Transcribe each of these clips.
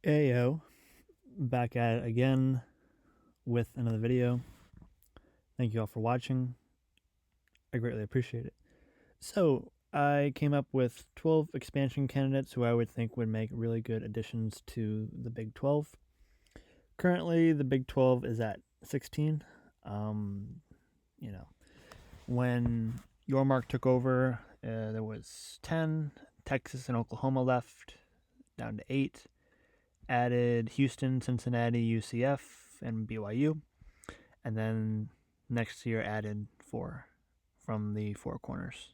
Ayo, back at it again with another video. Thank you all for watching. I greatly appreciate it. So, I came up with 12 expansion candidates who I would think would make really good additions to the Big 12. Currently, the Big 12 is at 16. You know, when Yormark took over, there was 10. Texas and Oklahoma left, down to 8. Added Houston, Cincinnati, UCF, and BYU. And then next year added 4 from the Four Corners.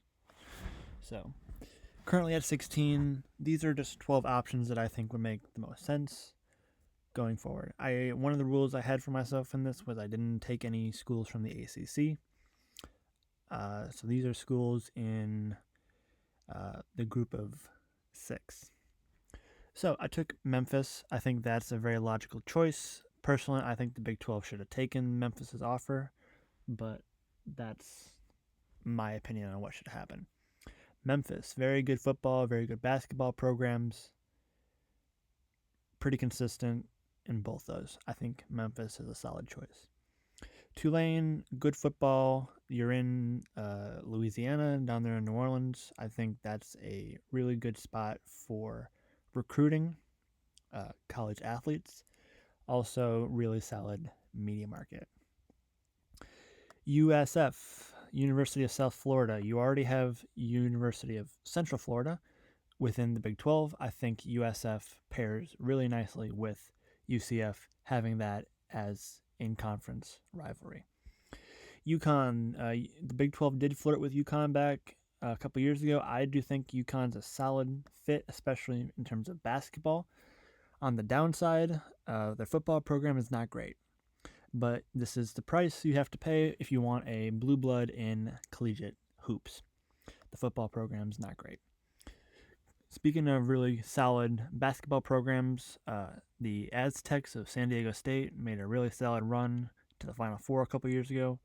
So currently at 16, these are just 12 options that I think would make the most sense going forward. One of the rules I had for myself in this was I didn't take any schools from the ACC. So these are schools in the group of 6. So I took Memphis. I think that's a very logical choice. Personally, I think the Big 12 should have taken Memphis's offer, but that's my opinion on what should happen. Memphis, very good football, very good basketball programs. Pretty consistent in both those. I think Memphis is a solid choice. Tulane, good football. You're in Louisiana, down there in New Orleans. I think that's a really good spot for recruiting college athletes. Also, really solid media market. USF, University of South Florida. You already have University of Central Florida within the Big 12. I think USF pairs really nicely with UCF, having that as in-conference rivalry. UConn, the Big 12 did flirt with UConn back a couple years ago. I do think UConn's a solid fit, especially in terms of basketball. On the downside, their football program is not great. But this is the price you have to pay if you want a blue blood in collegiate hoops. The football program's not great. Speaking of really solid basketball programs, the Aztecs of San Diego State made a really solid run to the Final Four a couple years ago.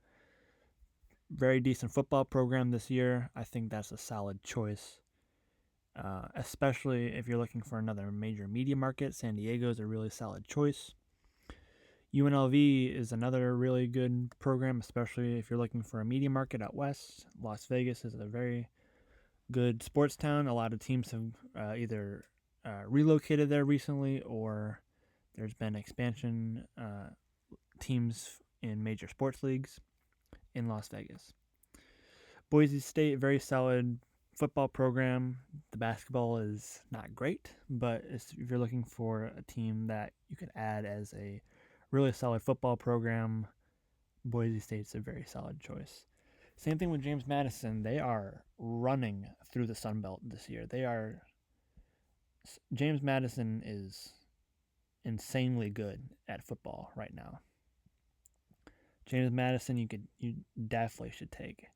Very decent football program this year. I think that's a solid choice, especially if you're looking for another major media market. San Diego is a really solid choice. UNLV is another really good program, especially if you're looking for a media market out west. Las Vegas is a very good sports town. A lot of teams have either relocated there recently, or there's been expansion teams in major sports leagues in Las Vegas. Boise State, very solid football program. The basketball is not great, but if you're looking for a team that you could add as a really solid football program, Boise State's a very solid choice. Same thing with James Madison. They are running through the Sun Belt this year. James Madison is insanely good at football right now. James Madison, you definitely should take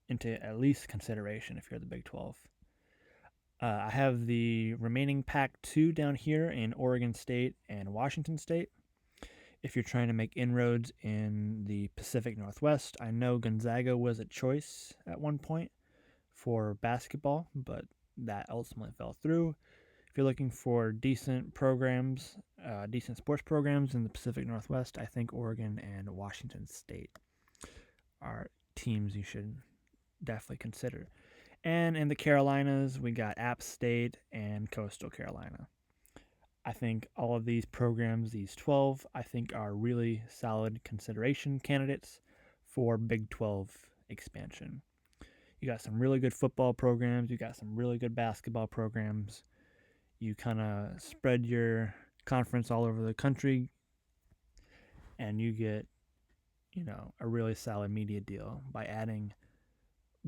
into at least consideration if you're the Big 12. I have the remaining Pac-2 down here in Oregon State and Washington State. If you're trying to make inroads in the Pacific Northwest, I know Gonzaga was a choice at one point for basketball, but that ultimately fell through. If you're looking for decent programs, decent sports programs in the Pacific Northwest, I think Oregon and Washington State are teams you should definitely consider. And in the Carolinas, we got App State and Coastal Carolina. I think all of these programs, these 12, I think are really solid consideration candidates for Big 12 expansion. You got some really good football programs. You got some really good basketball programs. You kind of spread your conference all over the country, and you get, a really solid media deal by adding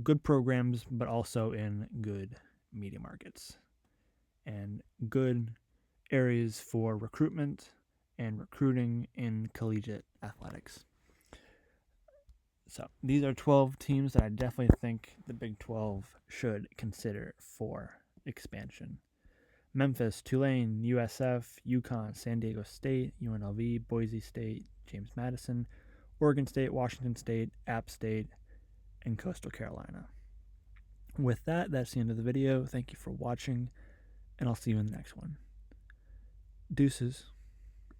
good programs, but also in good media markets and good areas for recruitment and recruiting in collegiate athletics. So these are 12 teams that I definitely think the Big 12 should consider for expansion. Memphis, Tulane, USF, UConn, San Diego State, UNLV, Boise State, James Madison, Oregon State, Washington State, App State, and Coastal Carolina. With that, that's the end of the video. Thank you for watching, and I'll see you in the next one. Deuces.